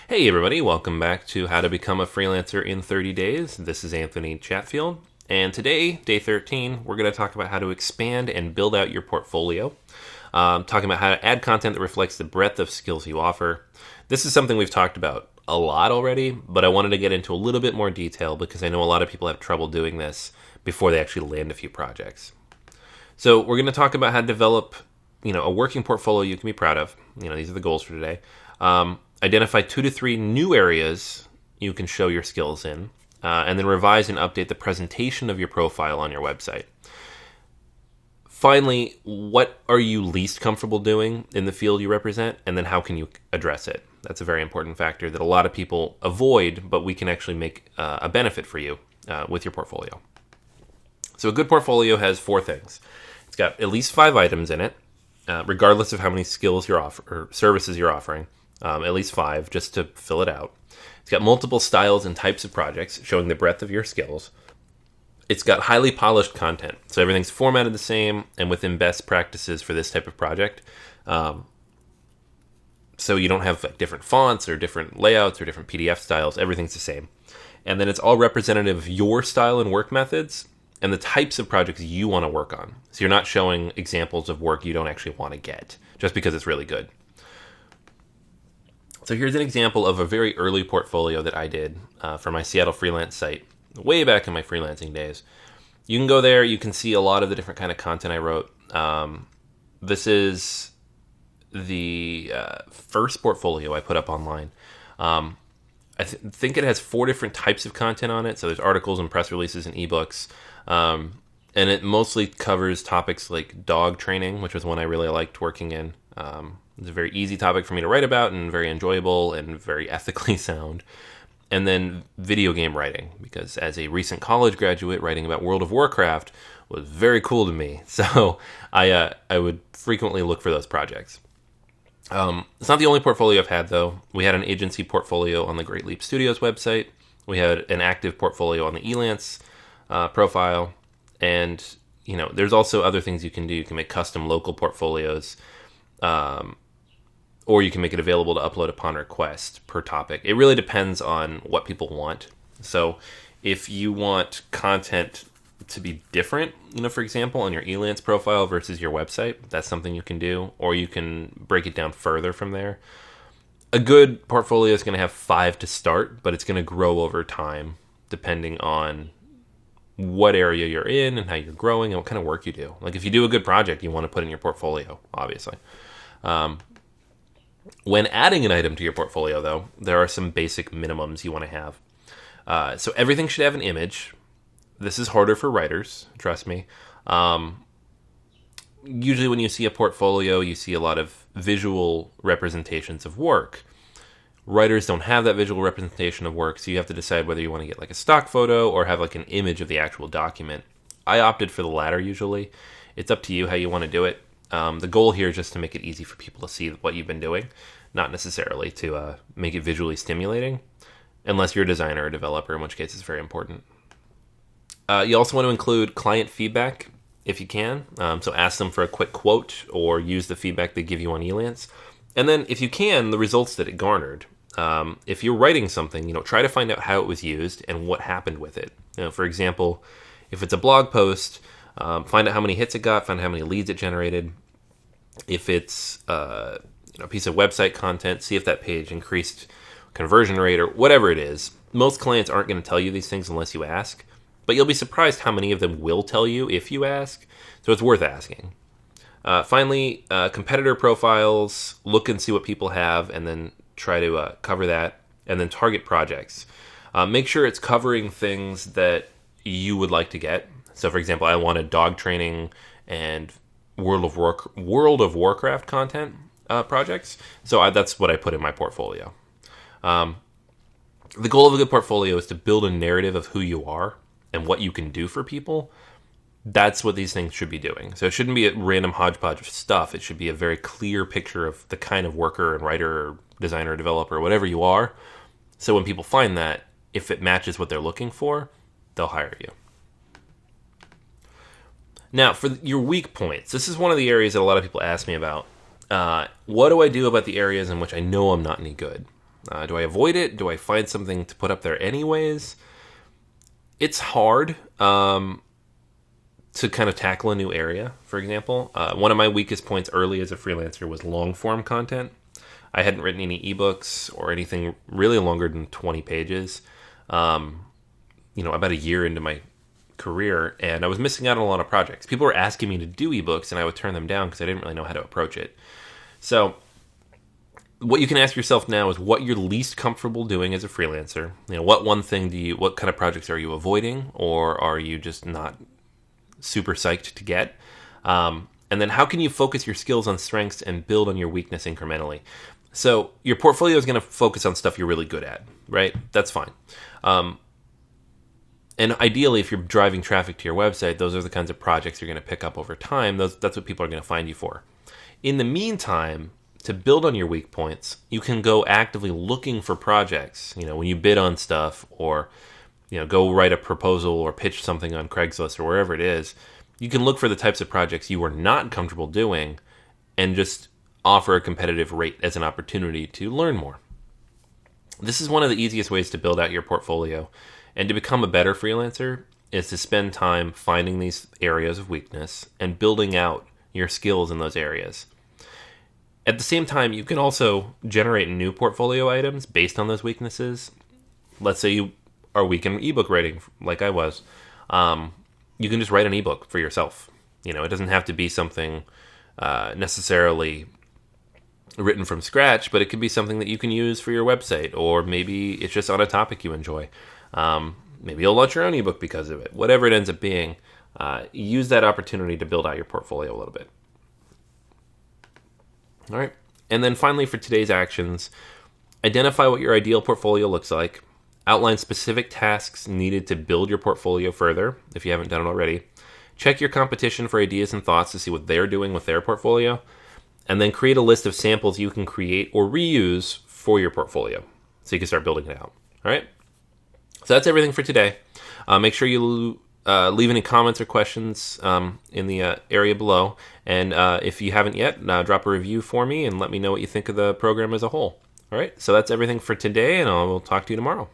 Hey everybody, welcome back to How to Become a Freelancer in 30 Days. This is Anthony Chatfield, and today, day 13, we're going to talk about how to expand and build out your portfolio. Talking about how to add content that reflects the breadth of skills you offer. This is something we've talked about a lot already, but I wanted to get into a little bit more detail because I know a lot of people have trouble doing this before they actually land a few projects. So we're going to talk about how to develop, a working portfolio you can be proud of. These are the goals for today. Identify 2 to 3 new areas you can show your skills in, and then revise and update the presentation of your profile on your website. Finally, what are you least comfortable doing in the field you represent, and then how can you address it? That's a very important factor that a lot of people avoid, but we can actually make a benefit for you with your portfolio. So a good portfolio has 4 things. It's got at least 5 items in it, regardless of how many skills you're or services you're offering. At least 5, just to fill it out. It's got multiple styles and types of projects, showing the breadth of your skills. It's got highly polished content, so everything's formatted the same and within best practices for this type of project. So you don't have different fonts or different layouts or different PDF styles. Everything's the same. And then it's all representative of your style and work methods and the types of projects you want to work on. So you're not showing examples of work you don't actually want to get, just because it's really good. So here's an example of a very early portfolio that I did for my Seattle freelance site, way back in my freelancing days. You can go there, you can see a lot of the different kind of content I wrote. This is the first portfolio I put up online. I think it has 4 different types of content on it. So there's articles and press releases and ebooks. And it mostly covers topics like dog training, which was one I really liked working in. It's a very easy topic for me to write about and very enjoyable and very ethically sound. And then video game writing, because as a recent college graduate, writing about World of Warcraft was very cool to me. So I would frequently look for those projects. It's not the only portfolio I've had, though. We had an agency portfolio on the Great Leap Studios website. We had an active portfolio on the Elance profile. And, there's also other things you can do. You can make custom local portfolios. Or you can make it available to upload upon request per topic. It really depends on what people want. So if you want content to be different, for example, on your Elance profile versus your website, that's something you can do, or you can break it down further from there. A good portfolio is going to have 5 to start, but it's going to grow over time depending on what area you're in and how you're growing and what kind of work you do. Like if you do a good project, you want to put in your portfolio, obviously. When adding an item to your portfolio, though, there are some basic minimums you want to have. So everything should have an image. This is harder for writers, trust me. Usually when you see a portfolio, you see a lot of visual representations of work. Writers don't have that visual representation of work, so you have to decide whether you want to get like a stock photo or have like an image of the actual document. I opted for the latter usually. It's up to you how you want to do it. The goal here is just to make it easy for people to see what you've been doing, not necessarily to make it visually stimulating, unless you're a designer or a developer, in which case it's very important. You also want to include client feedback if you can. So ask them for a quick quote or use the feedback they give you on Elance. And then if you can, the results that it garnered. If you're writing something, try to find out how it was used and what happened with it. For example, if it's a blog post, find out how many hits it got, find out how many leads it generated. If it's a piece of website content, see if that page increased conversion rate or whatever it is. Most clients aren't going to tell you these things unless you ask, but you'll be surprised how many of them will tell you if you ask, so it's worth asking. Finally, competitor profiles, look and see what people have and then try to cover that, and then target projects. Make sure it's covering things that you would like to get. So for example, I wanted dog training and World of Warcraft content projects. So that's what I put in my portfolio. The goal of a good portfolio is to build a narrative of who you are and what you can do for people. That's what these things should be doing. So it shouldn't be a random hodgepodge of stuff. It should be a very clear picture of the kind of worker and writer or designer or developer, whatever you are. So when people find that, if it matches what they're looking for, they'll hire you. Now, for your weak points, this is one of the areas that a lot of people ask me about. What do I do about the areas in which I know I'm not any good? Do I avoid it? Do I find something to put up there anyways? It's hard to kind of tackle a new area, for example. One of my weakest points early as a freelancer was long-form content. I hadn't written any ebooks or anything really longer than 20 pages, about a year into my career, and I was missing out on a lot of projects. People were asking me to do ebooks, and I would turn them down because I didn't really know how to approach it. So what you can ask yourself now is what you're least comfortable doing as a freelancer. What kind of projects are you avoiding, or are you just not super psyched to get? And then how can you focus your skills on strengths and build on your weakness incrementally? So your portfolio is going to focus on stuff you're really good at, right? That's fine. And ideally, if you're driving traffic to your website, those are the kinds of projects you're going to pick up over time. That's what people are going to find you for. In the meantime, to build on your weak points, you can go actively looking for projects. When you bid on stuff, or go write a proposal or pitch something on Craigslist or wherever it is, you can look for the types of projects you are not comfortable doing and just offer a competitive rate as an opportunity to learn more. This is one of the easiest ways to build out your portfolio. And to become a better freelancer is to spend time finding these areas of weakness and building out your skills in those areas. At the same time, you can also generate new portfolio items based on those weaknesses. Let's say you are weak in ebook writing, like I was. You can just write an ebook for yourself. It doesn't have to be something necessarily written from scratch, but it could be something that you can use for your website, or maybe it's just on a topic you enjoy. Maybe you'll launch your own ebook because of it. Whatever it ends up being, use that opportunity to build out your portfolio a little bit. All right. And then finally, for today's actions, identify what your ideal portfolio looks like. Outline specific tasks needed to build your portfolio further, if you haven't done it already. Check your competition for ideas and thoughts to see what they're doing with their portfolio. And then create a list of samples you can create or reuse for your portfolio, so you can start building it out. All right? So that's everything for today. Make sure you leave any comments or questions in the area below. And if you haven't yet, drop a review for me and let me know what you think of the program as a whole. All right? So that's everything for today, and I will talk to you tomorrow.